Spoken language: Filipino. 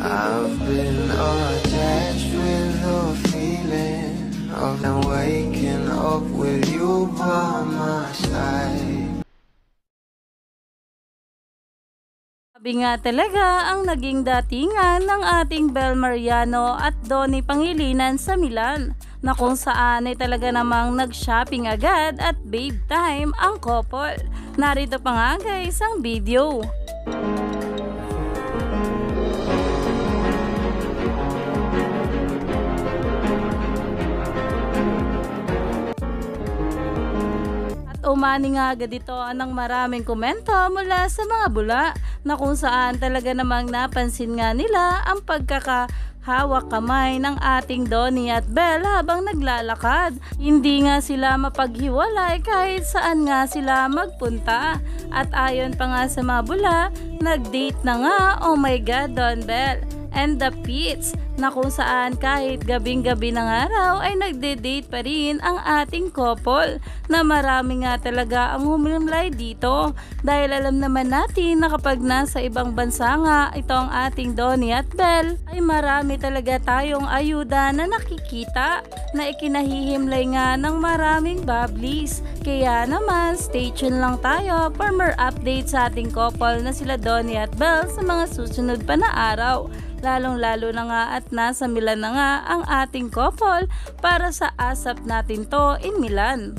I've been attached with the feeling of now waking up with you by my side. Sabi nga talaga ang naging datingan ng ating Bel Mariano at Donnie Pangilinan sa Milan, na kung saan ay talaga namang nag-shopping agad at babe time ang couple. Narito pa nga guys ang video. Umani nga agad ito ng maraming komento mula sa mga bula, na kung saan talaga namang napansin nga nila ang pagkakahawak kamay ng ating Donnie at Bel habang naglalakad. Hindi nga sila mapaghiwalay kahit saan nga sila magpunta. At ayon pa nga sa mga bula, nag-date na nga, oh my god, Don Bel and the Pits, na kung saan kahit gabing-gabi ng araw ay nagde-date pa rin ang ating couple, na marami nga talaga ang humimlay dito dahil alam naman natin na kapag nasa ibang bansa nga itong ating Donnie at Bel ay marami talaga tayong ayuda na nakikita na ikinahihimlay nga ng maraming bablis. Kaya naman stay tuned lang tayo for more updates sa ating couple na sila Donnie at Bel sa mga susunod pa na araw. Lalong-lalo na nga at nasa Milan na nga ang ating couple para sa ASAP natin to in Milan.